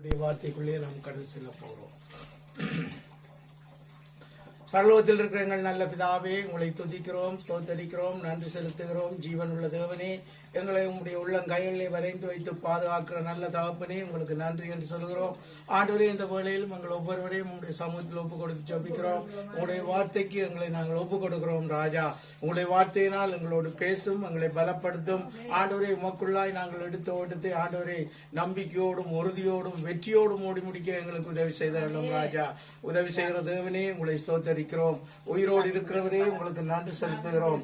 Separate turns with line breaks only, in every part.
வார்த்தைக்குள்ளே நாம் கடந்து செல்ல போகிறோம். பரலோகத்தில் இருக்கிற எங்கள் நல்ல பிதாவே, உங்களை துதிக்கிறோம், ஸ்தோத்தரிக்கிறோம், நன்றி செலுத்துகிறோம். ஜீவனுள்ள தேவனே, எங்களை உங்களுடைய உள்ளங்கைகளிலே வரைந்து வைத்து பாதுகாக்கிற நல்ல தகப்பனே, உங்களுக்கு நன்றி என்று சொல்கிறோம். ஆண்டவரே, இந்த வேளையிலும் எங்கள் ஒவ்வொருவரையும் உங்களுடைய சமூகத்தில் ஒப்புக் கொடுத்து ஜெபிக்கிறோம். உங்களுடைய வார்த்தைக்கு எங்களை நாங்கள் ஒப்புக் கொடுக்கிறோம். ராஜா, உங்களுடைய வார்த்தையினால் எங்களோடு பேசும், எங்களை பலப்படுத்தும். ஆண்டவரே, உமக்குள்ளாய் நாங்கள் எடுத்த ஓட்டத்தை ஆண்டவரே நம்பிக்கையோடும் உறுதியோடும் வெற்றியோடும் ஓடி முடிக்க எங்களுக்கு உதவி செய்தோம். ராஜா, உதவி செய்கிற தேவனே, உங்களை ஸ்தோத்தரிக்கிறோம். உயிரோடு இருக்கிறவரே, உங்களுக்கு நன்றி செலுத்துகிறோம்.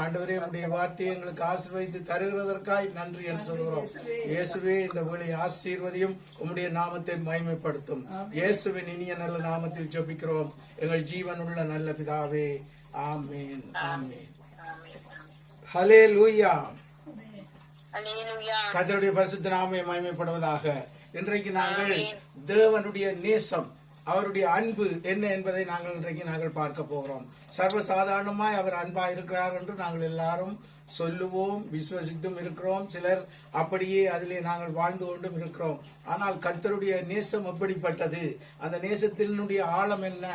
ஆண்டவரே, உங்களுடைய வார்த்தையை எங்களுக்கு ஆசீர்வதித்து தருகிறதற்காய் நன்றி என்று சொல்கிறோம். இயேசுவே, இந்த வேளையை ஆசீர்வதியும், உம்முடைய நாமத்தை மகிமைப்படுத்தும். இயேசுவின் இனிய நல்ல நாமத்தில் ஜெபிக்கிறோம் எங்கள் ஜீவனுள்ள நல்ல பிதாவே. ஆமென், ஆமென். ஹல்லேலூயா. கர்த்தருடைய பரிசுத்த நாமமே மகிமைப்படுவதாக. இன்றைக்கு நாங்கள் தேவனுடைய நேசம், அவருடைய அன்பு என்ன என்பதை நாங்கள் பார்க்க போகிறோம். சர்வசாதாரணமாய் அவர் அன்பா இருக்கிறார் என்று நாங்கள் எல்லாரும் சொல்லுவோம், விசுவசித்தும் இருக்கிறோம். சிலர் அப்படியே அதிலே நாங்கள் வாழ்ந்து கொண்டும் இருக்கிறோம். ஆனால் கர்த்தருடைய நேசம் எப்படிப்பட்டது, அந்த நேசத்தினுடைய ஆழம் என்ன,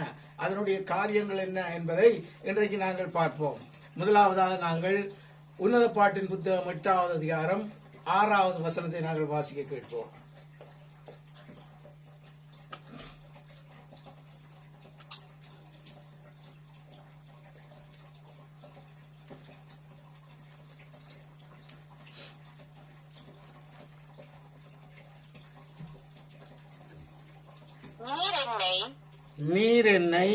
அதனுடைய காரியங்கள் என்ன என்பதை இன்றைக்கு நாங்கள் பார்ப்போம். முதலாவதாக நாங்கள் உன்னத பாட்டின் புத்தகம் 8வது அதிகாரம் 6வது வசனத்தை நாங்கள் வாசிக்க கேட்போம். நீர் என்னை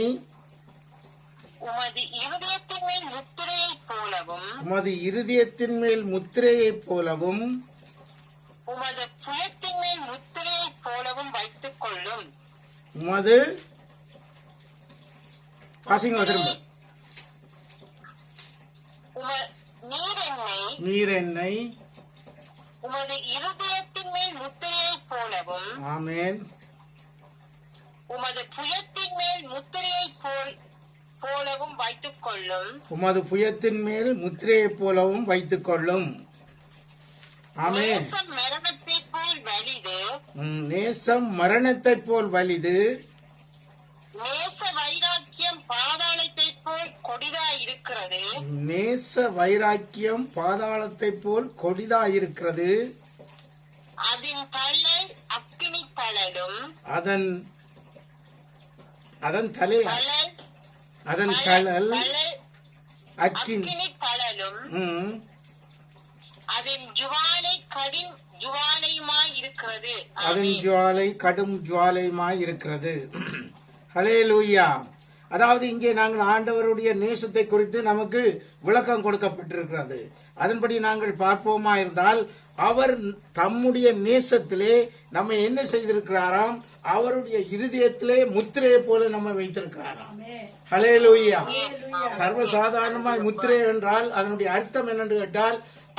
உமது இருதயத்தின் மேல் முத்திரையைப் போலவும் உமது புயத்தின் மேல் முத்திரையைப் போலவும் வைத்துக் கொள்ளும்.
உமது நீர் என்னை
உமது இருதயத்தின் மேல் முத்திரையைப் போலவும்
ஆமென்
உமது புயத்தின் மேல் முத்திரையைப் போலவும் வைத்துக் கொள்ளும்.
உமது புயத்தின் மேல் முத்திரையைப் போலவும் வைத்துக் கொள்ளும். ஆமென்.
நேசம் மரணத்தைப் போல் வலிது,
நேசம் மரணத்தைப் போல் வலிது.
நேச வைராக்கியம் பாதாளத்தைப் போல் கொடிதாயிருக்கிறது.
நேச வைராக்கியம் பாதாளத்தைப் போல் கொடிதாயிருக்கிறது.
அதன் தழல் அக்கினி தழலும்,
அதன் தழல் அக்கினி
தழலும், அதன் ஜுவாலை கடும் ஜுவாலையுமாயிருக்கிறது.
அதன் ஜுவாலை கடும் ஜுவாலையுமாயிருக்கிறது. ஹல்லேலூயா. அதாவது இங்கே நாங்கள் ஆண்டவருடைய நேசத்தை குறித்து நமக்கு விளக்கம் கொடுக்கப்பட்டிருக்கிறது. அதன்படி நாங்கள் பார்ப்போமா இருந்தால், அவர் தம்முடைய நேசத்திலே நம்ம என்ன செய்திருக்கிறாராம், அவருடைய இருதயத்திலே முத்திரையை போல நம்ம வைத்திருக்கிறாராம். ஹல்லேலூயா. சர்வசாதாரணமாய் முத்திரை என்றால் அதனுடைய அர்த்தம் என்னென்று கேட்டால்,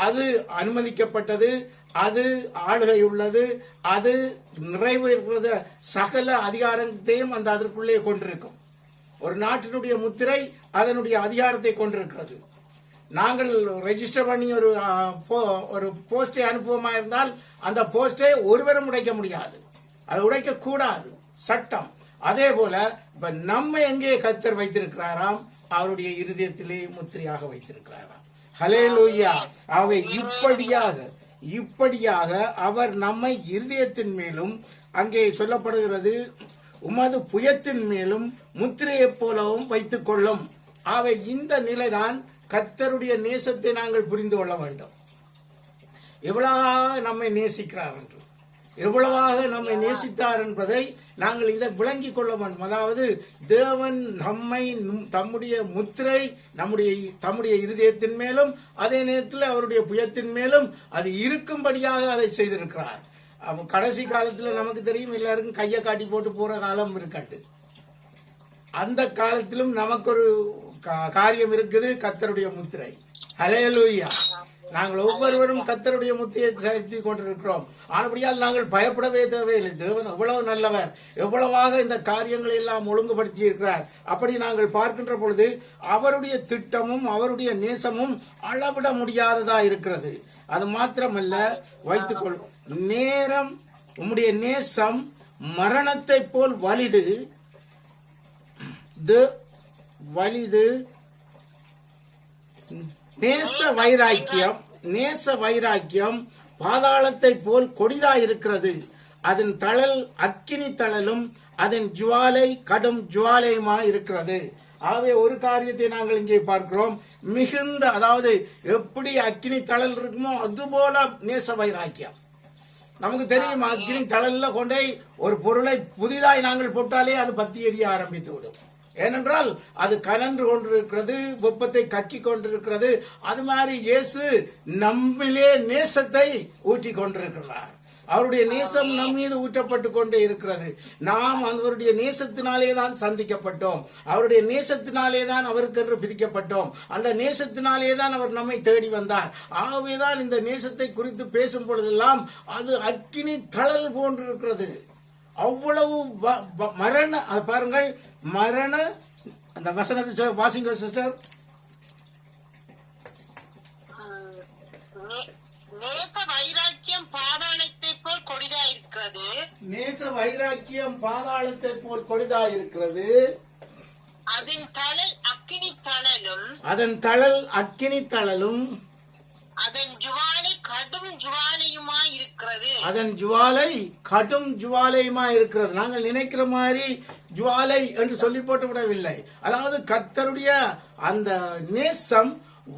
அது அனுமதிக்கப்பட்டது, அது ஆளுகை உள்ளது, அது நிறைவேற்றது, சகல அதிகாரத்தையும் அந்த அதற்குள்ளே கொண்டிருக்கும். ஒரு நாட்டினுடைய முத்திரை அதனுடைய அதிகாரத்தை கொண்டிருக்கிறது. நாங்கள் ரெஜிஸ்டர் பண்ணி ஒரு போஸ்டை அனுப்புவோமா இருந்தால் அந்த போஸ்டை ஒருவரும் உடைக்க முடியாது, அதை உடைக்க கூடாது, சட்டம். அதே போல இப்ப நம்ம எங்கே கர்த்தர் வைத்திருக்கிறாராம், அவருடைய இருதயத்திலே முத்திரையாக வைத்திருக்கிறாராம். ஹல்லேலூயா. அவை இப்படியாக அவர் நம்மை இருதயத்தின் மேலும், அங்கே சொல்லப்படுகிறது உமது புயத்தின் மேலும் முத்திரையைப் போலவும் வைத்துக் கொள்ளும். அவை இந்த நிலைதான் கர்த்தருடைய நேசத்தை நாங்கள் புரிந்து கொள்ள வேண்டும். எவ்வளவாக நம்மை நேசிக்கிறார் என்று, எவ்வளவாக நம்மை நேசித்தார் என்பதை நாங்கள் இதை விளங்கிக் கொள்ள வேண்டும். அதாவது தேவன் நம்மை தம்முடைய முத்திரை தம்முடைய இருதயத்தின் மேலும், அதே நேரத்தில் அவருடைய புயத்தின் மேலும் அது இருக்கும்படியாக அதை செய்திருக்கிறார். கடைசி காலத்துல நமக்கு தெரியும், எல்லாருக்கும் கையை காட்டி போட்டு போற காலம் இருக்காட்டு. அந்த காலத்திலும் நமக்கு ஒரு காரியம் இருக்குது, கர்த்தருடைய முத்திரை. ஹல்லேலூயா. நாங்கள் ஒவ்வொருவரும் கர்த்தருடைய முத்திரையை செலுத்தி கொண்டிருக்கிறோம். ஆனபடியால் நாங்கள் பயப்படவே தேவையில்லை. தேவன் எவ்வளவு நல்லவர், எவ்வளவாக இந்த காரியங்களை எல்லாம் ஒழுங்குபடுத்தி இருக்கிறார். அப்படி நாங்கள் பார்க்கின்ற பொழுது அவருடைய திட்டமும் அவருடைய நேசமும் அளவிட முடியாததா இருக்கிறது. அது மாத்திரமல்ல, வைத்துக்கொள் நேரம் உம்முடைய நேசம் மரணத்தை போல் வலிது, வலிது. நேச வைராக்கியம் பாதாளத்தை போல் கொடிதாயிருக்கிறது. அதன் தழல் அக்கினி தழலும் அதன் ஜுவாலை கடும் ஜுவாலையுமாய் இருக்கிறது. ஆகவே ஒரு காரியத்தை நாங்கள் இங்கே பார்க்கிறோம். மிகுந்த, அதாவது எப்படி அக்கினி தழல் இருக்குமோ அதுபோல நேச வைராக்கியம். நமக்கு தெரியும், அக்கினி தழல்ல கொண்டே ஒரு பொருளை புதிதாய் நாங்கள் போட்டாலே அது பத்தி எரிய ஆரம்பித்து விடும். ஏனென்றால் அது கனன்று கொண்டிருக்கிறது, வெப்பத்தை கக்கி கொண்டிருக்கிறது. அது மாதிரி இயேசு நம்மிலே நேசத்தை ஊற்றி கொண்டிருக்கிறார். அவருடைய நேசம் நம் மீது ஊற்றப்பட்டு கொண்டே இருக்கிறது. நாம் அவருடைய நேசத்தினாலே தான் சந்திக்கப்பட்டோம். அவருடைய நேசத்தினாலே தான் அவருக்கென்று பிரிக்கப்பட்டோம். அந்த நேசத்தினாலே தான் அவர் நம்மை தேடி வந்தார். ஆகவேதான் இந்த நேசத்தை குறித்து பேசும் பொழுதெல்லாம் அது அக்கினி தழல் போன்றிருக்கிறது. அவ்வளவு மரண, பாருங்கள், மரண, அந்த வசனத்தை வாசிங்க சிஸ்டர்.
நேச வைராக்கியம் பாதாளத்தை போல் கொடிதாயிருக்கிறது.
நேச வைராக்கியம் பாதாளத்தை போல் கொடிதாயிருக்கிறது.
அதன் தழல் அக்கினி தழலும்,
அதன் தழல் அக்கினி தழலும்
அதன் ஜுவாலை கடும் ஜுவாலையுமாய் இருக்கிறது.
அதன் ஜுவாலை கடும் ஜுவாலையுமாய் இருக்கிறது. நாங்கள் நினைக்கிற மாதிரி ஜுவாலை என்று சொல்லி போட்டு விடவில்லை. அதாவது கர்த்தருடைய அந்த நேசம்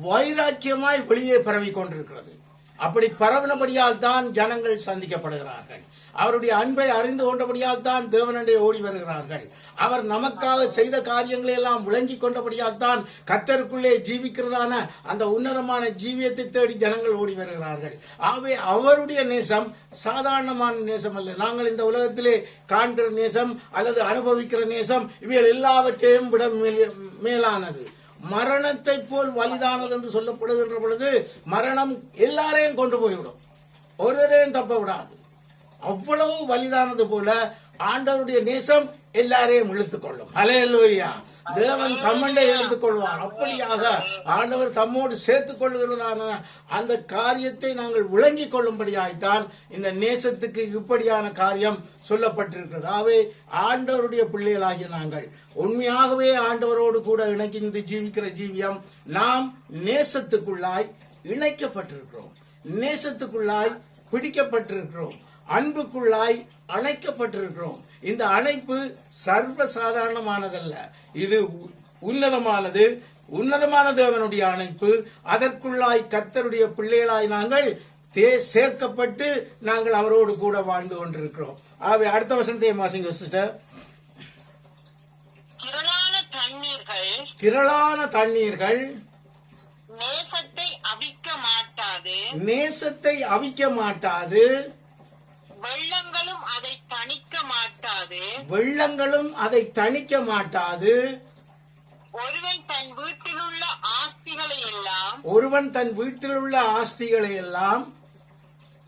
வைராக்கியமாய் வெளியே பரவி கொண்டிருக்கிறது. அப்படி பரவினபடியால் தான் ஜனங்கள் சந்திக்கப்படுகிறார்கள். அவருடைய அன்பை அறிந்து கொண்டபடியால் தான் தேவனண்டே ஓடி வருகிறார்கள். அவர் நமக்காக செய்த காரியங்களை எல்லாம் விளங்கி கொண்டபடியால் தான் கர்த்தருக்குள்ளே ஜீவிக்கிறதான அந்த உன்னதமான ஜீவியத்தை தேடி ஜனங்கள் ஓடி வருகிறார்கள். ஆகவே அவருடைய நேசம் சாதாரணமான நேசம் அல்ல. நாங்கள் இந்த உலகத்திலே காண்கிற நேசம் அல்லது அனுபவிக்கிற நேசம் இவைகள் எல்லாவற்றையும் விட மேலானது. மரணத்தை போல் வலிதானது என்று சொல்லப்படுகின்ற பொழுது மரணம் எல்லாரையும் கொண்டு போய்விடும், ஒருவரையும் தப்ப விடாது. அவ்வளவு வலிதானது போல ஆண்டவருடைய நேசம் எல்லாரையும் இழுத்துக் கொள்ளும். ஹல்லேலூயா. தேவன் தம்மண்டை இழுத்துக் கொள்வார். அப்படியாக ஆண்டவர் தம்மோடு சேர்த்துக் கொள்ளுகிறதான அந்த காரியத்தை நாங்கள் விளங்கிக் கொள்ளும்படியாய்த்தான் இந்த நேசத்துக்கு இப்படியான காரியம் சொல்லப்பட்டிருக்கிறது. ஆகவே ஆண்டவருடைய பிள்ளைகளாகிய நாங்கள் உண்மையாகவே ஆண்டவரோடு கூட இணைந்து ஜீவிக்கிற ஜீவியம். நாம் நேசத்துக்குள்ளாய் இணைக்கப்பட்டிருக்கிறோம், நேசத்துக்குள்ளாய் பிடிக்கப்பட்டிருக்கிறோம், அன்புக்குள்ளாய் அணைக்கப்பட்டிருக்கிறோம். இந்த அணைப்பு சர்வ சாதாரணமானதல்ல, இது உன்னதமானது. உன்னதமான தேவனுடைய அணைப்பு. அதற்குள்ளாய் கர்த்தருடைய பிள்ளைகளாய் நாங்கள் சேர்க்கப்பட்டு நாங்கள் அவரோடு கூட வாழ்ந்து கொண்டிருக்கிறோம். ஆகவே அடுத்த வசனத்தை வாசிங்க சிஸ்டர். திரளான தண்ணீர்கள்
நேசத்தை அவிக்க மாட்டாது,
நேசத்தை அவிக்க மாட்டாது.
வெள்ளங்களும் அதை தணிக்க மாட்டாது,
வெள்ளங்களும் அதை தணிக்க மாட்டாது.
ஒருவன் தன் வீட்டிலுள்ள ஆஸ்திகளை எல்லாம்,
ஒருவன் தன் வீட்டிலுள்ள ஆஸ்திகளை எல்லாம்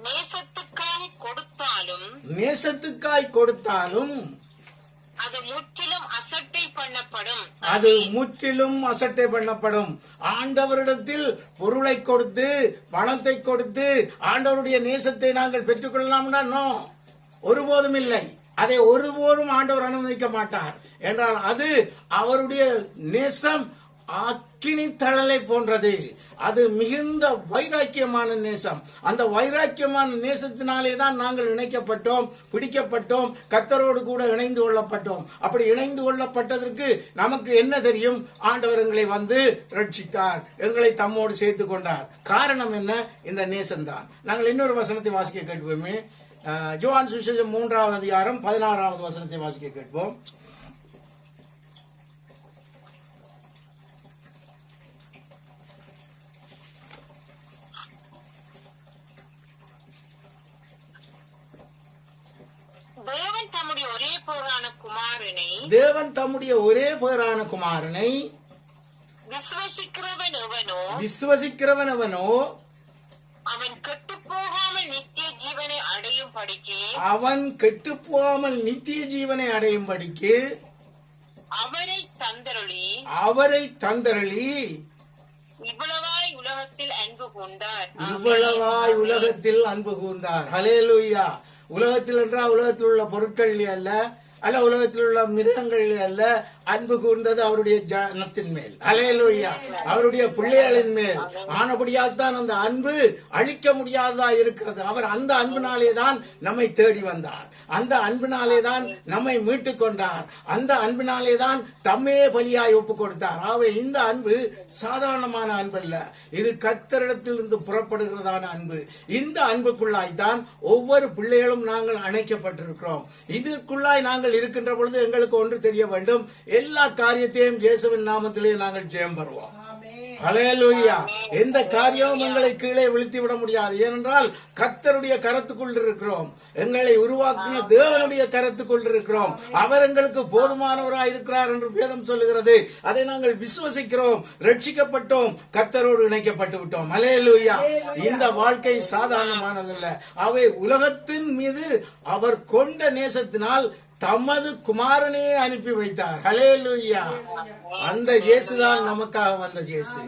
நேசத்துக்காய் கொடுத்தாலும்,
நேசத்துக்காய் கொடுத்தாலும்
அது முற்றிலும் அசட்டை பண்ணப்படும்.
அது முற்றிலும் அசட்டை பண்ணப்படும். ஆண்டவரிடத்தில் பொருளை கொடுத்து பணத்தை கொடுத்து ஆண்டவருடைய நேசத்தை நாங்கள் பெற்றுக்கொள்ளலாம்னா நோ, ஒருபோதும் இல்லை. அதை ஒருபோதும் ஆண்டவர் அனுமதிக்க மாட்டார். என்றால் அது அவருடைய நேசம் அக்கினி தழலை போன்றது. அது மிகுந்த வைராக்கியமான நேசம். அந்த வைராக்கியமான நேசத்தினாலே தான் நாங்கள் இணைக்கப்பட்டோம், பிடிக்கப்பட்டோம், கர்த்தரோடு கூட இணைந்து கொள்ளப்பட்டோம். அப்படி இணைந்து கொள்ளப்பட்டதற்கு நமக்கு என்ன தெரியும்? ஆண்டவர் எங்களை வந்து ரட்சித்தார், எங்களை தம்மோடு சேர்த்து கொண்டார். காரணம் என்ன? இந்த நேசம்தான். நாங்கள் இன்னொரு வசனத்தை வாசிக்க கேட்போமே. யோவான் சுவிசேஷம் 3ஆம் அதிகாரம் 16வது வசனத்தை வாசிக்க கேட்போம். தேவன் தம்முடைய ஒரே பேரான குமாரனை விசுவசிக்கிறவன் எவனோ
அவன் கெட்டுப்போகாமல் நித்திய ஜீவனை அடையும் படிக்கு,
அவன் கெட்டுப்போகாமல் நித்திய ஜீவனை அடையும் படிக்கு அவரை தந்தரளி
இவ்வளவாய் உலகத்தில் அன்பு கூர்ந்தார்.
இவ்வளவாய் உலகத்தில் அன்பு கூர்ந்தார். ஹல்லேலூயா. உலகத்தில் என்றால் உலகத்தில் உள்ள பொருட்களிலே அல்ல, உலகத்தில் உள்ள மிருகங்களிலே அல்ல, அன்பு கூர்ந்தது அவருடைய ஜனத்தின் மேல். அல்லேலூயா. அவருடைய பிள்ளைகளின் மேல். ஆனபடியால் தான் அந்த அன்பு அழிக்க முடியாததா இருக்கிறது. அவர் அந்த அன்பினாலே தான் நம்மை தேடி வந்தார். அந்த அன்பினாலே தான் நம்மை மீட்டுக் கொண்டார். அந்த அன்பினாலே தான் தம்மே பலியாய் ஒப்பு கொடுத்தார். ஆகவே இந்த அன்பு சாதாரணமான அன்பு அல்ல, இது கர்த்தரிடத்திலிருந்து புறப்படுகிறதான அன்பு. இந்த அன்புக்குள்ளாய் தான் ஒவ்வொரு பிள்ளைகளும் நாங்கள் அணைக்கப்பட்டிருக்கிறோம். இதற்குள்ளாய் நாங்கள் இருக்கின்ற பொழுது எங்களுக்கு ஒன்று தெரிய வேண்டும், எல்லா காரியத்தையும் இயேசுவின் நாமத்திலே நாங்கள் ஜெயம் பெறுவோம். ஹல்லேலூயா. எந்த காரியமும் எங்களை கீழே வீழ்த்தி விட முடியாது. ஏனென்றால் கர்த்தருடைய கரத்துக்குள் இருக்கிறோம். எங்களை உருவாக்கின தேவனுடைய கரத்துக்குள் இருக்கிறோம். அவர் எங்களுக்கு போதுமானவராய் இருக்கிறார் என்று வேதம் சொல்லுகிறது. அதை நாங்கள் விசுவசிக்கிறோம். ரட்சிக்கப்பட்டோம், கர்த்தரோடு இணைக்கப்பட்டு விட்டோம். ஹல்லேலூயா. இந்த வாழ்க்கை சாதாரணமானதல்ல. அவை உலகத்தின் மீது அவர் கொண்ட நேசத்தினால் தமது குமாரனே அனுப்பி வைத்தார். ஹல்லேலூயா. அந்த இயேசுதான் நமக்காக வந்த இயேசு.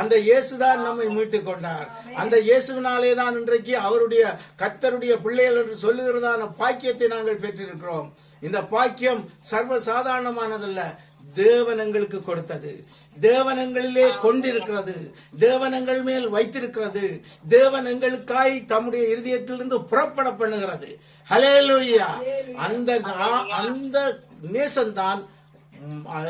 அந்த இயேசுதான் நம்மை மீட்டுக் கொண்டார். அந்த இயேசுவினாலே தான் இன்றைக்கு அவருடைய கர்த்தருடைய பிள்ளைகள் என்று சொல்லுகிறதான பாக்கியத்தை நாங்கள் பெற்றிருக்கிறோம். இந்த பாக்கியம் சர்வ சாதாரணமானதல்ல, தேவன் எங்களுக்கு கொடுத்தது. தேவனங்களிலே கொண்டிருக்கிறது. தேவனங்கள் மேல் வைத்திருக்கிறது. தேவன் எங்களுக்காய் தம்முடைய இருதயத்திலிருந்து புறப்பட பண்ணுகிறது. ஹல்லேலூயா. அந்த நேசம்தான்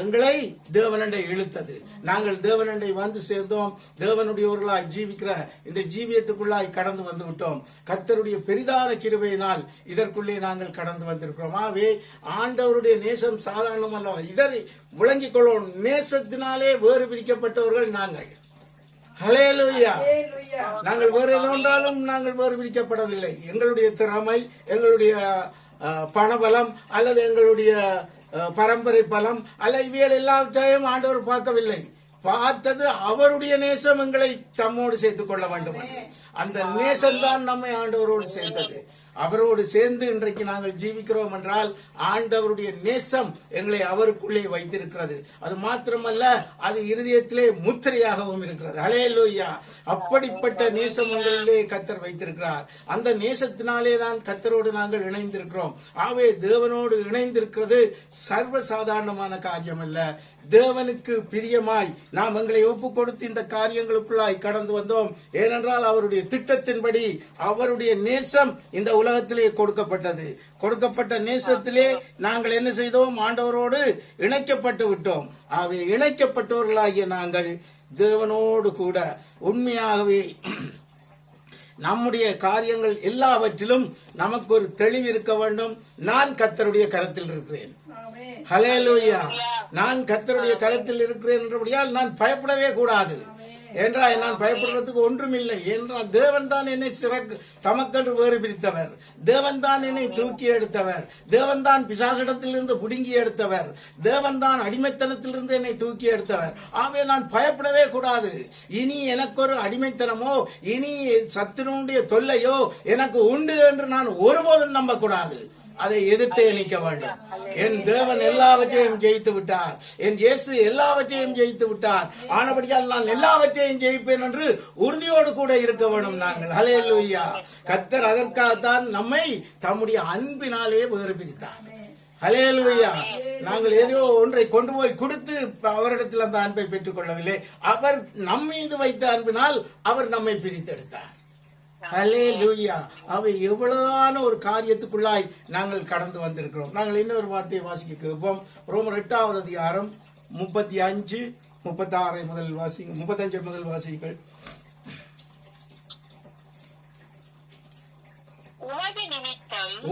எங்களை தேவனண்டை இழுத்தது. நாங்கள் தேவனண்டை வந்து சேர்ந்தோம். தேவனுடையவர்களாய் ஜீவிக்கிற இந்த ஜீவியத்துக்குள்ளாய் கடந்து வந்து விட்டோம். கர்த்தருடைய பெரிதான கிருபையினால் இதற்குள்ளே நாங்கள் கடந்து வந்திருக்கிறோம். ஆகவே ஆண்டவருடைய நேசம் சாதாரணமல்ல, இதை விளங்கிக் கொள்வோம். நேசத்தினாலே வேறு பிரிக்கப்பட்டவர்கள் நாங்கள். ஹல்லேலூயா. நாங்கள் வேறு எதொன்றாலும் நாங்கள் வேறு பிரிக்கப்படவில்லை. எங்களுடைய திறமை, எங்களுடைய பணபலம் அல்லது எங்களுடைய பரம்பரை பலம் அல்ல, இவைகள் எல்லாவற்றையும் ஆண்டவர் பார்க்கவில்லை. பார்த்தது அவருடைய நேசம் எங்களை தம்மோடு சேர்த்துக் கொள்ள வேண்டும். அந்த நேசம்தான் நம்மை ஆண்டவரோடு சேர்த்தது. அவரோடு சேர்ந்து இன்றைக்கு நாங்கள் ஜீவிக்கிறோம் என்றால் ஆண்டவருடைய நேசம் எங்களை அவருக்குள்ளே வைத்திருக்கிறது. அது மாத்திரமல்ல, அது இருதயத்திலே முத்திரையாகவும் இருக்கிறது. ஹல்லேலூயா. அப்படிப்பட்ட நேசம் எங்களிலே கர்த்தர் வைத்திருக்கிறார். அந்த நேசத்தினாலே தான் கர்த்தரோடு நாங்கள் இணைந்திருக்கிறோம். ஆகவே தேவனோடு இணைந்திருக்கிறது சர்வ சாதாரணமான காரியம் அல்ல. தேவனுக்கு பிரியமாய் நாம் எங்களை ஒப்பு கொடுத்து இந்த காரியங்களுக்குள்ளாய் கடந்து வந்தோம். ஏனென்றால் அவருடைய திட்டத்தின்படி அவருடைய நேசம் இந்த உலகத்திலே கொடுக்கப்பட்டது. கொடுக்கப்பட்ட நேசத்திலே நாங்கள் என்ன செய்தோம்? ஆண்டவரோடு இணைக்கப்பட்டு விட்டோம். ஆகவே இணைக்கப்பட்டவர்களாகிய நாங்கள் தேவனோடு கூட உண்மையாகவே நம்முடைய காரியங்கள் எல்லாவற்றிலும் நமக்கு ஒரு தெளிவு இருக்க வேண்டும். நான் கர்த்தருடைய கரத்தில் இருக்கிறேன். ஹல்லேலூயா. நான் கர்த்தருடைய கரத்தில் இருக்கிறேன் என்றபடியால் நான் பயப்படவே கூடாது. என்றால் நான் பயப்படுறதுக்கு ஒன்றும் இல்லை. என்றால் தேவன் தான் என்னை தமக்கென்று வேறு பிரித்தவர். தேவன் தான் என்னை தூக்கி எடுத்தவர். தேவன் தான் பிசாசிடத்திலிருந்து புடுங்கி எடுத்தவர். தேவன் தான் அடிமைத்தனத்திலிருந்து என்னை தூக்கி எடுத்தவர். ஆகவே நான் பயப்படவே கூடாது. இனி எனக்கு ஒரு அடிமைத்தனமோ இனி சத்துருடைய தொல்லையோ எனக்கு உண்டு என்று நான் ஒருபோதும் நம்பக்கூடாது. அதை எதிர்த்தே நிற்க வேண்டும். என் தேவன் எல்லாவற்றையும் ஜெயித்து விட்டார். என் இயேசு எல்லாவற்றையும் ஜெயித்து விட்டார். ஆனபடியால் நான் எல்லாவற்றையும் ஜெயிப்பேன் என்று உறுதியோடு கூட இருக்க வேண்டும் நாங்கள். ஹல்லேலூயா. கர்த்தர் அதற்காகத்தான் நம்மை தம்முடைய அன்பினாலே வேறு பிரித்தார். ஹல்லேலூயா. நாங்கள் ஏதோ ஒன்றை கொண்டு போய் கொடுத்து அவரிடத்தில் அந்த அன்பை பெற்றுக் கொள்ளவில்லை. அவர் நம் மீது வைத்த அன்பினால் அவர் நம்மை பிரித்தெடுத்தார். ஹல்லேலூயா. அவை எவ்வளவான ஒரு காரியத்துக்குள்ளாய் நாங்கள் கடந்து வந்திருக்கிறோம். நாங்கள் இன்னொரு வார்த்தையை வாசிக்க கேட்போம். ரோமர் 8வது அதிகாரம் 35, 36 முதல் வாசிங்க. 35 முதல் வாசிங்கள்.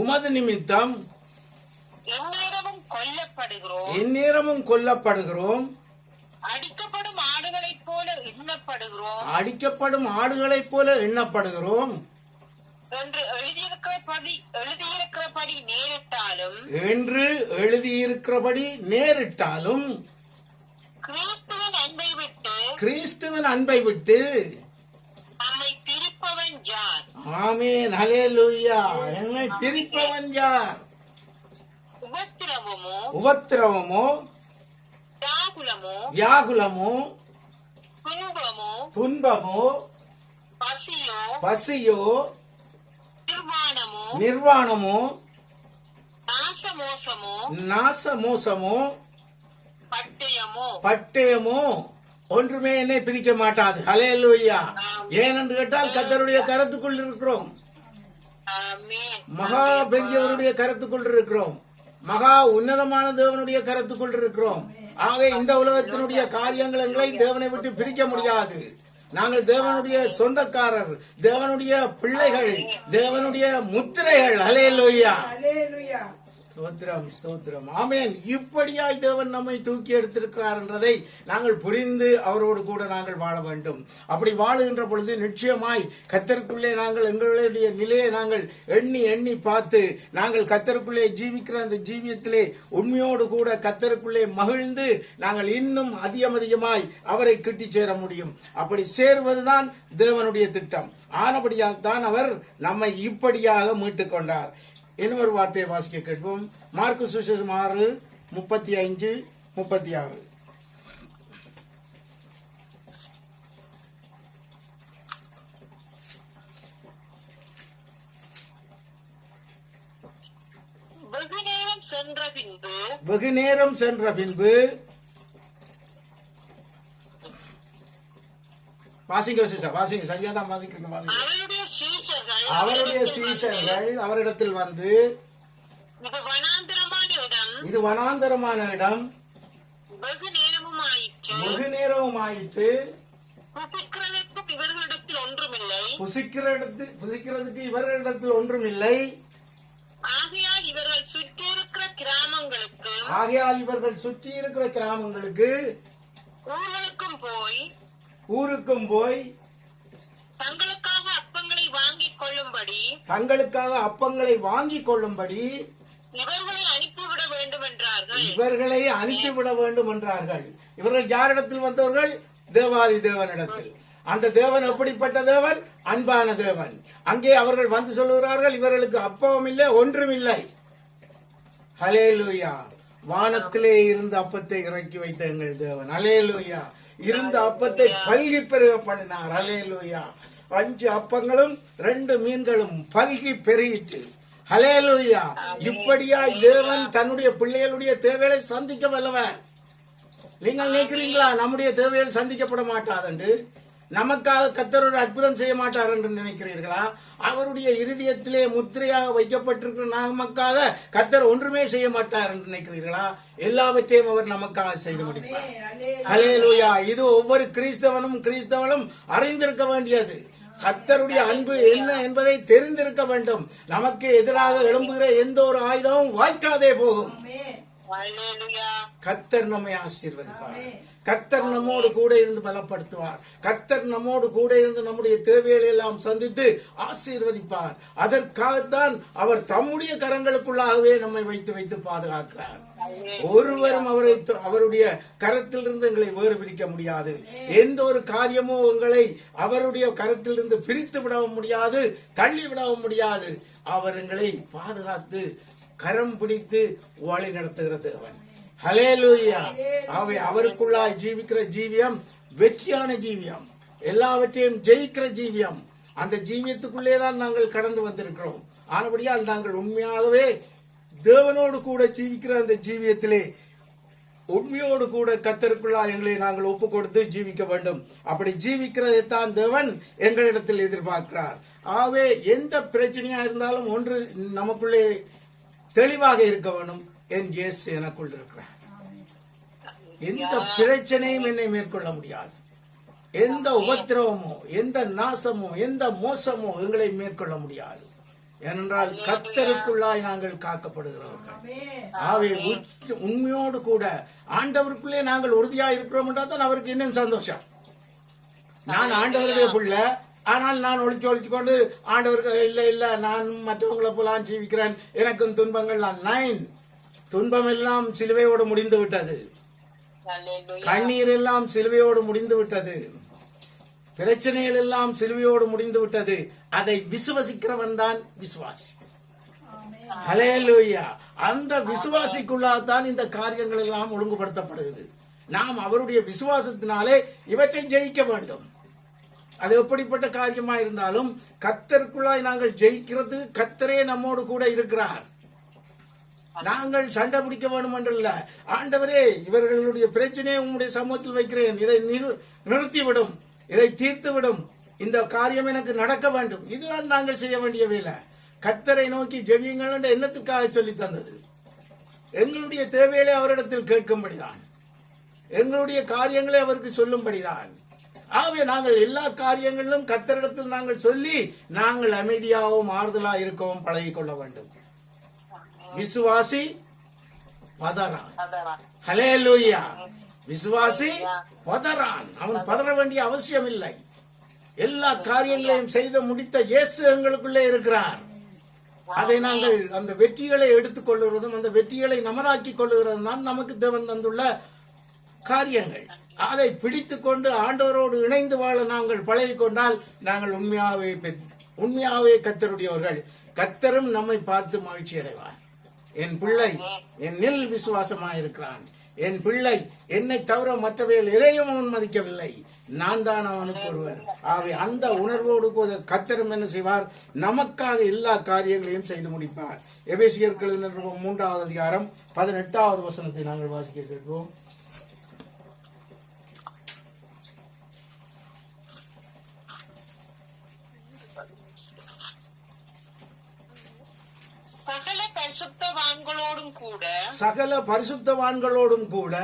உமது நிமித்தம் எந்நேரமும் கொல்லப்படுகிறோம்.
அடிக்கப்படும் ஆடுகளைப் போல எண்ணப்படுகிறோம் என்று
எழுதியிருக்கிறபடி நேரிட்டாலும் கிறிஸ்துவின் அன்பை விட்டு
நம்மை பிரிப்பவன் யார்?
ஆமென். ஹல்லேலூயா. என்னை பிரிப்பவன் யார்? உபத்திரவமோ வியாகுலமோ துன்பமோ பசியோ நிர்வாணமோ
நாசமோசமோ
நாசமோசமோ
பட்டயமோ
ஒன்றுமே என்னை பிரிக்க மாட்டாது. ஹல்லேலூயா. ஏனென்று கேட்டால் கர்த்தருடைய கரத்துக்குள் இருக்கிறோம்.
ஆமென்.
மகா பெரியவருடைய கரத்துக்குள் இருக்கிறோம். மகா உன்னதமான தேவனுடைய கரத்துக்குள் இருக்கிறோம். ஆகவே இந்த உலகத்தினுடைய காரியங்களை தேவனை விட்டு பிரிக்க முடியாது. நாங்கள் தேவனுடைய சொந்தக்காரர், தேவனுடைய பிள்ளைகள், தேவனுடைய முத்திரைகள். ஹல்லேலூயா. ஸ்தோத்திரம், ஸ்தோத்திரம். ஆமென். இப்படியாய் தேவன் நம்மை தூக்கி எடுத்திருக்கிறார் என்றதை நாங்கள் புரிந்து அவரோடு கூட நாங்கள் வாழ வேண்டும். அப்படி வாழுகின்ற பொழுது நிச்சயமாய் கர்த்தருக்குள்ளே நாங்கள் எங்களுடைய நிலையை நாங்கள் எண்ணி எண்ணி பார்த்து நாங்கள் கர்த்தருக்குள்ளே ஜீவிக்கிற அந்த ஜீவியத்திலே உண்மையோடு கூட கர்த்தருக்குள்ளே மகிழ்ந்து நாங்கள் இன்னும் அதிகமாய் அவரை கிட்டி சேர முடியும். அப்படி சேருவதுதான் தேவனுடைய திட்டம். ஆனபடியால் தான் அவர் நம்மை இப்படியாக மீட்டுக் கொண்டார். இன்னும் ஒரு வார்த்தையை வாசிக்க கேட்போம். மார்க்கு சுவிசேஷம் 6:35-36. வெகு நேரம் சென்ற பின்பு வாசிங்க சிஸ்டர், வாசிங்க. சரியா தான் வாசிக்கிறீங்க. அவருடைய சீஷர்கள் அவரிடத்தில் வந்து, இது வனாந்தரமான இடம்,
வெகு நேரமும் ஆயிற்று,
புசிக்கிறதுக்கு இவர்களிடத்தில் ஒன்றுமில்லை.
ஆகையால் இவர்கள் சுற்றி இருக்கிற கிராமங்களுக்கு
ஊருக்கும் போய்
தங்களுக்காக அப்பங்களை
வாங்கிக் கொள்ளும்படி
இவர்களை அனுப்பிவிட
வேண்டும் என்றார்கள். இவர்கள் யாரிடத்தில் வந்தவர்கள்? தேவாதி தேவனிடத்தில். அந்த தேவன் எப்படிப்பட்ட தேவன்? அன்பான தேவன். அங்கே அவர்கள் வந்து சொல்லுகிறார்கள், இவர்களுக்கு அப்பவும் இல்லை, ஒன்றும் இல்லை. ஹல்லேலூயா. வானத்திலே இருந்த அப்பத்தை இறக்கி வைத்த எங்கள் தேவன். ஹல்லேலூயா. இருந்த அப்பத்தை பல்கி பெருக பண்ணினார். ஹல்லேலூயா. 5 அப்பங்களும் 2 மீன்களும் பல்கி பெருகிட்டு. ஹல்லேலூயா. இப்படியாய் தேவன் தன்னுடைய பிள்ளைகளுடைய தேவைகளை சந்திக்க வல்லவர். நீங்கள் நினைக்கிறீங்களா நம்முடைய தேவைகள் சந்திக்கப்பட மாட்டாது? நமக்காக கர்த்தர் ஒரு அற்புதம் செய்ய மாட்டார் என்று நினைக்கிறீர்களா? அவருடைய இருதயத்திலே முத்திரையாக வைக்கப்பட்டிருக்கிற நமக்காக கர்த்தர் ஒன்றுமே செய்ய மாட்டார் என்று நினைக்கிறீர்களா? எல்லாவற்றையும் அவர் நமக்காக செய்து முடிப்பார். ஹல்லேலூயா. இது ஒவ்வொரு கிறிஸ்தவனும் அறிந்திருக்க வேண்டியது. கர்த்தருடைய அன்பு என்ன என்பதை தெரிந்திருக்க வேண்டும். நமக்கு எதிராக எழும்புகிற எந்த ஒரு ஆயுதமும் வாய்க்காதே போகும். கர்த்தர் நம்மை ஆசீர்வதிப்பார். கர்த்தர் நம்மோடு கூட இருந்து பலப்படுத்துவார். கர்த்தர் நம்மோடு கூட இருந்து நம்முடைய தேவைகளை எல்லாம் சந்தித்து ஆசீர்வதிப்பார். அதற்காகத்தான் அவர் தம்முடைய கரங்களுக்குள்ளாகவே நம்மை வைத்து பாதுகாக்கிறார். ஒருவரும் அவருடைய கரத்திலிருந்து எங்களை வேறு பிரிக்க முடியாது. எந்த ஒரு காரியமோ எங்களை அவருடைய கரத்திலிருந்து பிரித்து விடவும் முடியாது, தள்ளி விடவும் முடியாது. அவர் எங்களை பாதுகாத்து கரம் பிடித்து வழி நடத்துகிற தேவன். ஹல்லேலூயா. அவருக்குள்ளாய் ஜீவிக்கிற ஜீவியம் வெற்றியான ஜீவியம், எல்லாவற்றையும் ஜெயிக்கிற ஜீவியம். அந்த ஜீவியத்துக்குள்ளே தான் நாங்கள் கடந்து வந்திருக்கிறோம். ஆனபடியால் நாங்கள் உண்மையாகவே தேவனோடு கூட ஜீவிக்கிற அந்த ஜீவியத்திலே உண்மையோடு கூட கர்த்தருக்குள்ளாய் எங்களை நாங்கள் ஒப்பு கொடுத்து ஜீவிக்க வேண்டும். அப்படி ஜீவிக்கிறதைத்தான் தேவன் எங்களிடத்தில் எதிர்பார்க்கிறார். ஆகவே எந்த பிரச்சனையா இருந்தாலும் ஒன்று நமக்குள்ளே தெளிவாக இருக்க வேண்டும். என் இயேசு எனக்குள் இருக்கிறார். எந்த பிரச்சனையும் என்னை மேற்கொள்ள முடியாது. எந்த உபத்திரவமோ, எந்த நாசமோ, எந்த மோசமோ எங்களை மேற்கொள்ள முடியாது. ஏனென்றால் கர்த்தருக்குள்ளாய் நாங்கள் காக்கப்படுகிறவர்கள். ஆகவே உண்மையோடு கூட ஆண்டவருக்குள்ளே நாங்கள் உறுதியா இருக்கிறோம் என்றால் தான் அவருக்கு இன்னும் சந்தோஷம். நான் ஆண்டவருடைய பிள்ளை, ஆனால் நான் ஒளிச்சு கொண்டு ஆண்டவருக்கு இல்ல நான் மற்றவங்களை போல ஜீவிக்கிறேன், எனக்கும் துன்பங்கள் 9 துன்பம் எல்லாம் சிலுவையோடு முடிந்து விட்டது. கண்ணீர் எல்லாம் சிலுவையோடு முடிந்து விட்டது. பிரச்சனைகள் எல்லாம் சிலுவையோடு முடிந்து விட்டது. அதை விசுவாசிக்கிறவன் தான் விசுவாசி. ஹல்லேலூயா. அந்த விசுவாசிக்குள்ளாதான் இந்த காரியங்கள் எல்லாம் ஒழுங்குபடுத்தப்படுகிறது. நாம் அவருடைய விசுவாசத்தினாலே இவற்றை ஜெயிக்க வேண்டும். அது எப்படிப்பட்ட காரியமா இருந்தாலும் கர்த்தருக்குள்ளாய் நாங்கள் ஜெயிக்கிறது, கர்த்தரே நம்மோடு கூட இருக்கிறார். நாங்கள் சண்டை பிடிக்க வேண்டும் என்றல்ல, ஆண்டவரே இவர்களுடைய பிரச்சனையை உங்களுடைய சமூகத்தில் வைக்கிறேன், இதை நிறுத்திவிடும், இதை தீர்த்துவிடும், இந்த காரியம் எனக்கு நடக்க வேண்டும். இதுதான் நாங்கள் செய்ய வேண்டிய வேலை. கர்த்தரை நோக்கி ஜெபியுங்கள் என்ற எண்ணத்துக்காக சொல்லி தந்தது. எங்களுடைய தேவைகளை அவரிடத்தில் கேட்கும்படிதான், எங்களுடைய காரியங்களை அவருக்கு சொல்லும்படிதான். ஆகவே நாங்கள் எல்லா காரியங்களிலும் கர்த்தரிடத்தில் நாங்கள் சொல்லி நாங்கள் அமைதியாகவும் ஆறுதலாக இருக்கவும் பழகிக் கொள்ள வேண்டும். விசுவாசி பதறான். ஹல்லேலூயா. விசுவாசி பதறான். அவன் பதற வேண்டிய அவசியம் இல்லை. எல்லா காரியங்களையும் செய்து முடித்த இயேசு எங்களுக்குள்ளே இருக்கிறார். அதை நாங்கள் அந்த வெற்றிகளை எடுத்துக் கொள்ளுகிறதும் அந்த வெற்றிகளை நமதாக்கிக் கொள்ளுகிறதும் தான் நமக்கு தேவன் தந்துள்ள காரியங்கள். அதை பிடித்துக் கொண்டு ஆண்டவரோடு இணைந்து வாழ நாங்கள் பழகிக் கொண்டால் நாங்கள் உண்மையாகவே கர்த்தருடையவர்கள். கர்த்தரும் நம்மை பார்த்து மகிழ்ச்சி அடைவார். என் பிள்ளை என்னில் விசுவாசமாயிருக்கிறான், என் பிள்ளை என்னை தவிர மற்றவைகள் எதையும் அவன் மதிக்கவில்லை, நான் தான் அவனுக்கு ஒருவர். ஆகவே அந்த உணர்வோடு கர்த்தரும் என்ன செய்வார்? நமக்காக எல்லா காரியங்களையும் செய்து முடிப்பார். எபேசியருக்கு எழுதின 3வது அதிகாரம் 18வது வசனத்தை நாங்கள் வாசிக்க கேட்போம். சகல பரிசுத்தவான்களோடும் கூட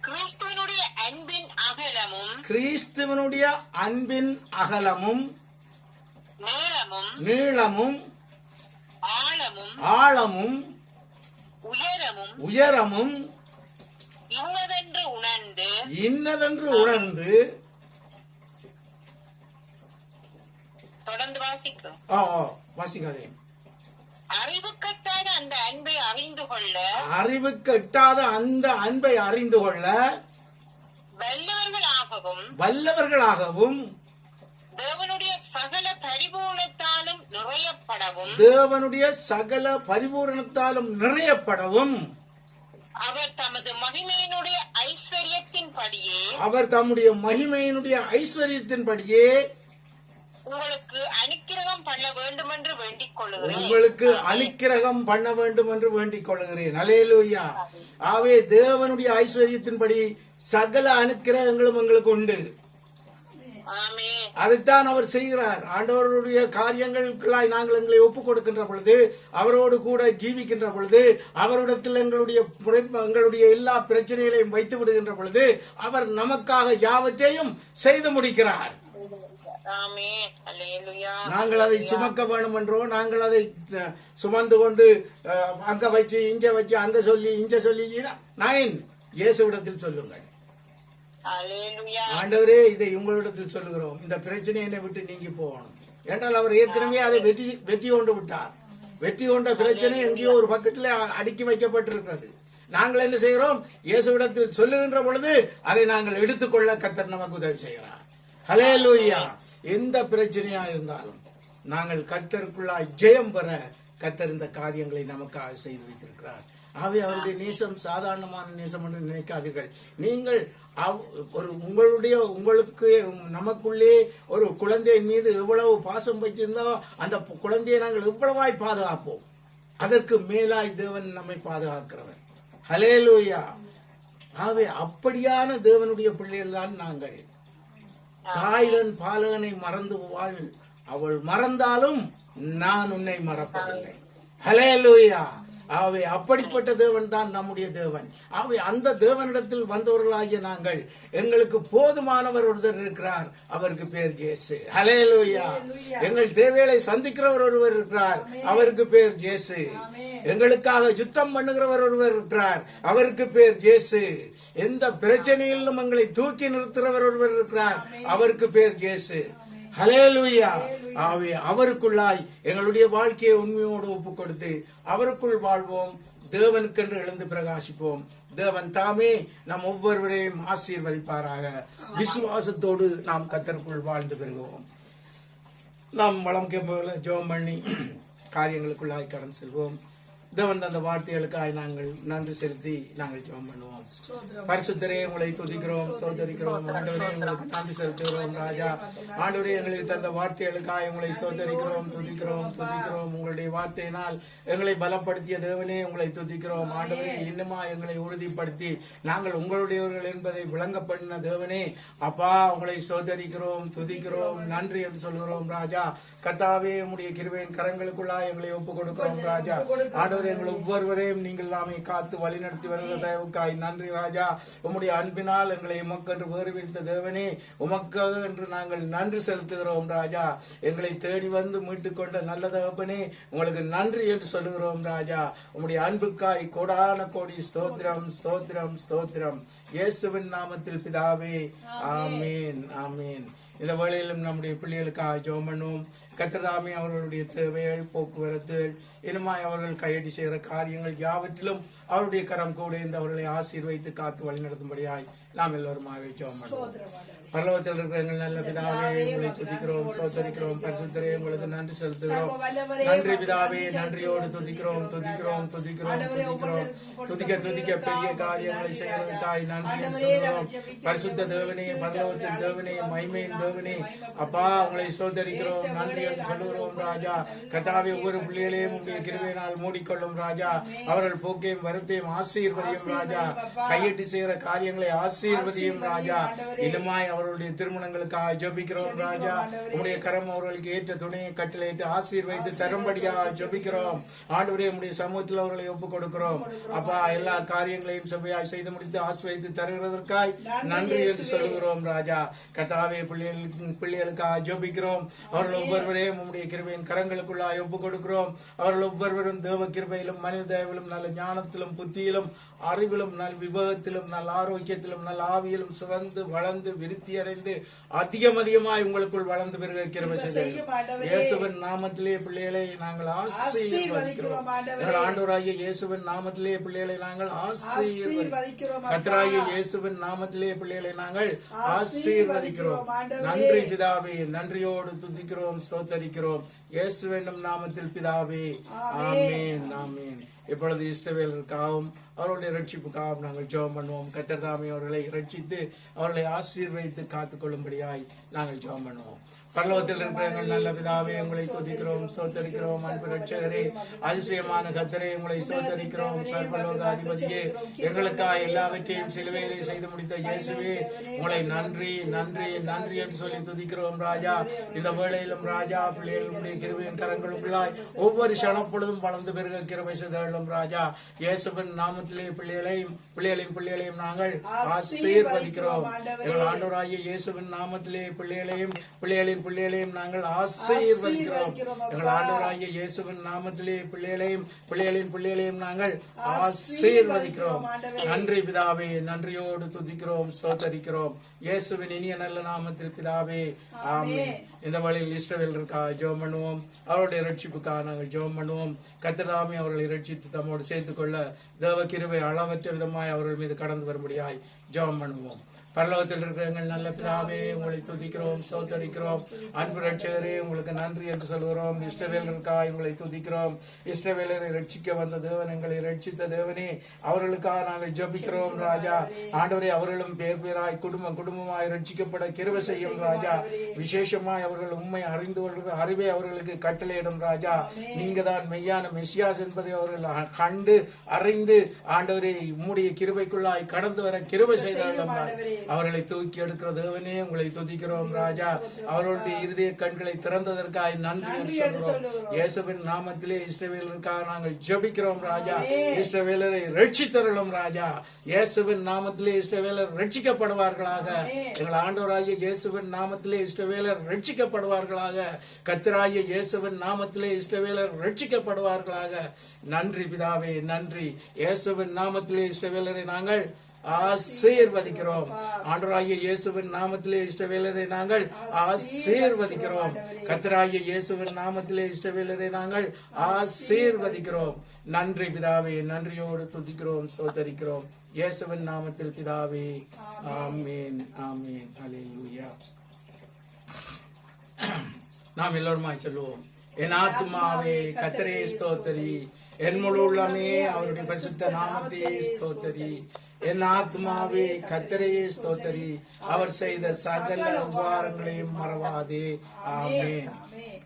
கிறிஸ்துவனுடைய அன்பின் அகலமும்
நீளமும் ஆழமும் உயரமும் இன்னதென்று உணர்ந்து
தொடர்ந்து வாசிக்கும்.
வாசிக்காதே.
அறிவு கட்டாத அந்த அன்பை அறிந்து கொள்ள வல்லவர்களாகவும் தேவனுடைய சகல பரிபூரணத்தாலும் நிறையப்படவும் அவர் தம்முடைய மகிமையினுடைய ஐஸ்வர்யத்தின்படியே உங்களுக்கு அனுக்கிரகம் பண்ண வேண்டும் என்று வேண்டிக் கொள்ளுகிறேன். அல்லேலூயா. ஆவே தேவனுடைய ஐஸ்வர்யத்தின்படி சகல அனுக்கிரகங்களும் எங்களுக்கு உண்டு. அதைத்தான் அவர் செய்கிறார். ஆண்டவருடைய காரியங்களுக்குள்ளாய் நாங்கள் எங்களை ஒப்புக் கொடுக்கின்ற பொழுது, அவரோடு கூட ஜீவிக்கின்ற பொழுது, அவரிடத்தில் எங்களுடைய எல்லா பிரச்சனைகளையும் வைத்து விடுகின்ற பொழுது அவர் நமக்காக யாவற்றையும் செய்து முடிக்கிறார். நாங்கள் அதை சுமக்க வேண்டும் என்றோ, நாங்கள் அதை சுமந்து கொண்டு அங்க வச்சு இங்க வச்சு அங்க சொல்லி இங்க சொல்லி இயேசுவிடத்தில் சொல்லுங்கள். ஆண்டவரே இதை உங்களிடத்தில் சொல்லுகிறோம், இந்த பிரச்சனை என்னை விட்டு நீங்கி போகணும் என்றால் அவர் ஏற்கனவே அதை வெற்றி கொண்டு விட்டார். வெற்றி கொண்ட பிரச்சனை எங்கேயோ ஒரு பக்கத்தில் அடுக்கி வைக்கப்பட்டிருக்கிறது. நாங்கள் என்ன செய்கிறோம்? இயேசுவிடத்தில் சொல்லுகின்ற பொழுது அதை நாங்கள் எடுத்துக்கொள்ள கர்த்தர் நமக்கு உதவி செய்கிறார். ஹல்லேலூயா. எந்த பிரச்சனையா இருந்தாலும் நாங்கள் கர்த்தருக்குள்ளாய் ஜெயம் பெற கர்த்தர் இந்த காரியங்களை நமக்காக செய்து வைத்திருக்கிறார். ஆகவே அவருடைய நேசம் சாதாரணமான நேசம் என்று நினைக்காதீர்கள். நீங்கள் உங்களுக்கு நமக்குள்ளே ஒரு குழந்தையின் மீது எவ்வளவு பாசம் வைத்திருந்தோ அந்த குழந்தையை நாங்கள் எவ்வளவாய் பாதுகாப்போம், அதற்கு மேலாய் தேவன் நம்மை பாதுகாக்கிறவர். ஹல்லேலூயா. ஆகவே அப்படியான தேவனுடைய பிள்ளைகள் தான் நாங்கள். தாய்தன் பாலகனை மறந்து அவள் மறந்தாலும் நான் உன்னை மறப்பதில்லை. ஹல்லேலூயா. ஆகவே அப்படிப்பட்ட தேவன் தான் நம்முடைய தேவன். ஆகவே அந்த தேவனிடத்தில் வந்தவர்களாகிய நாங்கள், எங்களுக்கு போதுமானவர் ஒருவர் இருக்கிறார், அவருக்கு பேர் இயேசு. ஹல்லேலூயா. எங்கள் தேவைகளை சந்திக்கிறவர் ஒருவர் இருக்கிறார், அவருக்கு பேர் இயேசு. எங்களுக்காக யுத்தம் பண்ணுகிறவர் ஒருவர் இருக்கிறார், அவருக்கு பேர் இயேசு. எந்த பிரச்சனையிலும் எங்களை தூக்கி நிறுத்துகிறவர் ஒருவர் இருக்கிறார், அவருக்கு பேர் இயேசு. ஹல்லேலூயா. ஆகவே அவருக்குள்ளாய் எங்களுடைய வாழ்க்கையை உண்மையோடு ஒப்புக் கொடுத்து அவருக்குள் வாழ்வோம், தேவனுக்கென்று எழுந்து பிரகாசிப்போம். தேவன் தாமே நம் ஒவ்வொருவரையும் ஆசீர்வதிப்பாராக. விசுவாசத்தோடு நாம் கர்த்தருக்குள் வாழ்ந்து பெறுவோம். நாம் வளம் கேட்பதில் ஜெபம் பண்ணி காரியங்களுக்குள்ளாய் கடந்து செல்வோம்.
தேவன் தந்த வார்த்தைகளுக்காய் நாங்கள் நன்றி செலுத்தி நாங்கள் ஜெபம் பண்ணுவோம். பரிசுத்தரே உங்களை துதிக்கிறோம், சோதரிக்கிறோம். ஆண்டவரே உங்களுக்கு நன்றி செலுத்துகிறோம் ராஜா. ஆண்டவரே எங்களுக்கு தந்த வார்த்தைகளுக்காய் உங்களை சோதரிக்கிறோம், துதிக்கிறோம். உங்களுடைய வார்த்தையினால் எங்களை பலப்படுத்திய தேவனே உங்களை துதிக்கிறோம். ஆண்டவரே இன்னுமா எங்களை உறுதிப்படுத்தி நாங்கள் உங்களுடையவர்கள் என்பதை விளங்க பண்ணின தேவனே அப்பா உங்களை சோதரிக்கிறோம், துதிக்கிறோம், நன்றி என்று சொல்கிறோம் ராஜா. கர்த்தாவே உம்முடைய கிருபையின் கரங்களுக்குள்ளா எங்களை ஒப்புக் கொடுக்கிறோம் ராஜா. ஆண்டவரே எங்கள் ஒவ்வொருவரையும் நீங்கள் நாமே காத்து வழிநடத்தி வருகிற தயவுக்காய் நன்றி ராஜா. உம்முடைய அன்பினால் எங்களை உமக்கென்று வேறுவித்த தேவனே உமக்காக என்று நாங்கள் நன்றி செலுத்துகிறோம் ராஜா. எங்களை தேடி வந்து மீட்டுக் கொண்ட நல்ல தகப்பனே உங்களுக்கு நன்றி என்று சொல்லுகிறோம் ராஜா. உம்முடைய அன்புக்காய் கோடான கோடி ஸ்தோத்திரம், ஸ்தோத்திரம், ஸ்தோத்திரம். இயேசுவின் நாமத்தில் பிதாவே, ஆமீன், ஆமீன். இந்த வேளையிலும் நம்முடைய பிள்ளைகளுக்காக ஜெபம் பண்ணுவோம். கர்த்தர் அவர்களுடைய தேவைகள், போக்குவரத்து, இனிமாய் அவர்கள் கையடி செய்கிற காரியங்கள் யாவற்றிலும் அவருடைய கரம் கூட இந்த அவர்களை ஆசீர்வைத்து காத்து வழி நடத்தும்படியாய் நாம் எல்லோருமாக ஜெபம் பண்ணுவோம். பரலோகத்தில் இருக்கிற எங்கள் நல்ல பிதாவே உங்களை துதிக்கிறோம், சோதரிக்கிறோம். பரிசுத்தரே உங்களுக்கு நன்றி செலுத்துகிறோம். நன்றி பிதாவே, நன்றியோடு துதிக்கிறோம், துதிக்கிறோம், துதிக்கிறோம், துதிக்கிறோம். துதிக்க பெரிய காரியங்களை செய்வதற்காய் நன்றி சொல்கிறோம். பரிசுத்த தேவனே, பரலோகத்தின் தேவனே, மகிமையின் தேவனே அப்பா உங்களை சோதரிக்கிறோம், நன்றி என்று சொல்லுகிறோம் ராஜா. கர்த்தாவே ஒவ்வொரு பிள்ளைகளையும் உங்களுடைய கிருபையினால் மூடிக்கொள்ளும் ராஜா. அவர்கள் போக்கையும் வரத்தையும் ஆசீர்வதியும் ராஜா. கையிட்டு செய்கிற காரியங்களை ஆசீர்வதியும் ராஜா. இன்னுமாய் அவர்களுடைய திருமணங்களுக்காக ஜெபிக்கிறோம் ராஜா. உங்களுடைய கரம் அவர்களுக்கு ஏற்ற துணையை கட்டளையிட்டு ஆசீர்வைத்து தரும்படியாக ஜெபிக்கிறோம். ஆண்டவரே உங்களுடைய சமூகத்தில் அவர்களை ஒப்புக் கொடுக்கிறோம் அப்பா. எல்லா காரியங்களையும் செவ்வையாய் செய்து முடித்து ஆசீர்வைத்து தருகிறதற்காய் நன்றி என்று சொல்லுகிறோம் ராஜா. கர்த்தாவே பிள்ளைகளுக்காக ஜெபிக்கிறோம். அவர்கள் ஒவ்வொருவரையும் உங்களுடைய கிருபையின் கரங்களுக்குள்ளாய் ஒப்புக் கொடுக்கிறோம். அவர்கள் ஒவ்வொருவரும் தேவ கிருபையிலும் மனித தயவிலும் நல்ல ஞானத்திலும் புத்தியிலும் அறிவிலும் நல் விவேகத்திலும் நல்ல ஆரோக்கியத்திலும் நல்ல ஆவியிலும் சிறந்து வளர்ந்து விருத்தி அடைந்து அதிகமாய் உங்களுக்குள் வளர்ந்து பெருக கிருபை செய்தோம். இயேசுவின் நாமத்திலே பிள்ளைகளை நாங்கள் ஆசீர்வதிக்கிறோம். எங்கள் ஆண்டவராகிய இயேசுவின் நாமத்திலே பிள்ளைகளை நாங்கள் ஆசீர்வதிக்கிறோம். கர்த்தராகிய இயேசுவின் நாமத்திலே பிள்ளைகளை நாங்கள் ஆசீர்வதிக்கிறோம். நன்றி பிதாவே, நன்றியோடு துதிக்கிறோம், ஸ்தோத்தரிக்கிறோம். இயேசுவின் நாமத்தில் பிதாவே, ஆமென், ஆமென். இப்பொழுது இஸ்ரவேலருக்காகவும் அவருடைய ரட்சிப்புக்காகவும் நாங்கள் ஜெபம் பண்ணுவோம். கர்த்தர் தாமே அவர்களை ரட்சித்து அவர்களை ஆசீர்வதித்து காத்துக் கொள்ளும்படியாய் நாங்கள் ஜெபம் பண்ணுவோம். பரலோகத்தில் இருக்கிற எங்கள் நல்ல பிதாவே உங்களை துதிக்கிறோம், சோதரிக்கிறோம். அன்பு ரட்சகரே, அதிசயமான கர்த்தரே உங்களை சோதரிக்கிறோம். சர்வலோக அதிபதியே, எங்களுக்காக எல்லாவற்றையும் சிலுவையிலே செய்து முடித்த இயேசுவே உங்களை நன்றி, நன்றி, நன்றி என்று சொல்லி துதிக்கிறோம் ராஜா. இந்த வேளையிலும் ராஜா பிள்ளைகளுடைய கிருபையின் கரங்களுக்குள்ளாய் ஒவ்வொரு க்ஷணப்பொழுதும் வளர்ந்து பெருக கிருபை செய்தோம் ராஜா. இயேசுவின் நாமத்திலே பிள்ளைகளையும் நாங்கள் ஆசீர்வதிக்கிறோம். எங்கள் ஆண்டவராகிய இயேசுவின் நாமத்திலே பிள்ளைகளையும் நாங்கள் ஆசீர்வதிக்கிறோம். எங்கள் ஆண்டவராகிய இயேசுவின் நாமத்திலே பிள்ளைகளையும் நாங்கள் ஆசீர்வதிக்கிறோம். நன்றி பிதாவே, நன்றியோடு துதிக்கிறோம், சோதரிக்கிறோம். இயேசுவின் இனிய நல்ல நாமத்தில் பிதாவே, ஆமென். இந்த வழியில் இஸ்ரவேலருக்காக ஜெபம் பண்ணுவோம். அவருடைய ரட்சிப்புக்காக நாங்கள் ஜெபம் பண்ணுவோம். கர்த்தர் தாமே அவர்களை ரட்சித்து தம்மோடு சேர்த்துக் கொள்ள தேவ கிருபை அளவற்ற விதமாய் அவர்கள் மீது கடந்து வரும்படியாய் ஜெபம் பண்ணுவோம். பரலோகத்தில் இருக்கிற எங்கள் நல்ல பிதாவே உங்களை துதிக்கிறோம், சோதரிக்கிறோம். அன்பு ரட்சகரே உங்களுக்கு நன்றி என்று சொல்கிறோம். இஸ்ரவேலருக்காக உங்களை துதிக்கிறோம். இஸ்ரவேலரை ரட்சிக்க வந்த தேவன், எங்களை ரட்சித்த தேவனே, அவர்களுக்காக நாங்கள் ஜெபிக்கிறோம் ராஜா. ஆண்டவரே, அவர்களும் பேராய் குடும்பமாய் ரட்சிக்கப்பட கிருபை செய்யும் ராஜா. விசேஷமாய் அவர்கள் உண்மை அறிந்து கொள்கிற அறிவை அவர்களுக்கு கட்டளையிடும் ராஜா. நீங்க தான் மெய்யான மெசியாஸ் என்பதை அவர்கள் கண்டு அறிந்து ஆண்டவரே உம்முடைய கிருபைக்குள்ளாய் கடந்து வர கிருபை செய்தார்கள். அவர்களை தூக்கி எடுக்கிற தேவனே உங்களை துதிக்கிறோம் ராஜா. அவர்களுடைய இருதய கண்களை திறந்ததற்காக நன்றி சொல்கிறோம். இயேசுவின் நாமத்திலே இஸ்ரவேலருக்காக நாங்கள் ஜெபிக்கிறோம் ராஜா. இஸ்ரவேலரை ரட்சித்தருளும் ராஜா. இயேசுவின் நாமத்திலே இஸ்ரவேலர் ரட்சிக்கப்படுவார்களாக. எங்கள் ஆண்டவராகிய இயேசுவின் நாமத்திலே இஸ்ரவேலர் ரட்சிக்கப்படுவார்களாக. கர்த்தராகிய இயேசுவின் நாமத்திலே இஸ்ரவேலர் ரட்சிக்கப்படுவார்களாக. நன்றி பிதாவே, நன்றி. இயேசுவின் நாமத்திலே இஸ்ரவேலரை நாங்கள் ஆசீர்வதிக்கிறோம். ஆண்டவராகிய இயேசுவின் நாமத்திலே இஸ்ரவேலரை நாங்கள் ஆசீர்வதிக்கிறோம். கர்த்தராகிய இயேசுவின் நாமத்திலே இஸ்ரவேலரை நாங்கள் ஆசீர்வதிக்கிறோம். நன்றி பிதாவே, நன்றியோடு துதிக்கிறோம், சோதரிக்கிறோம். இயேசுவின் நாமத்தில் பிதாவே, ஆமென், ஆமென், அல்லேலூயா. நாம் எல்லோருமாய் சொல்லுவோம். என் ஆத்துமாவே கர்த்தரை ஸ்தோத்திரி,
என் முழு உள்ளமே அவருடைய பரிசுத்த நாமத்தையே ஸ்தோத்தரி. என் ஆத்மாவே கர்த்தரையே ஸ்தோத்தரி. அவர் செய்த சகல உபகாரங்களையும் மறவாதே. ஆமென்.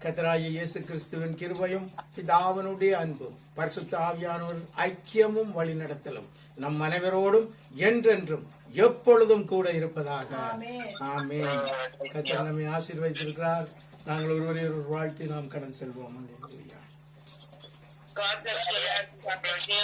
கர்த்தராகிய இயேசு கிறிஸ்துவின் கிருபையும் பிதாவினுடைய அன்பும் பரிசுத்த ஆவியானவர் ஐக்கியமும் வழிநடத்தலும் நம் அனைவரோடும் என்றென்றும் எப்பொழுதும் கூட இருப்பதாக. ஆமென். கர்த்தர் நம்மை ஆசீர்வதித்திருக்கிறார். நாங்கள் ஒருவரை ஒரு வாழ்த்தி நாம் கடன் செல்வோம்.
God bless you. God bless you.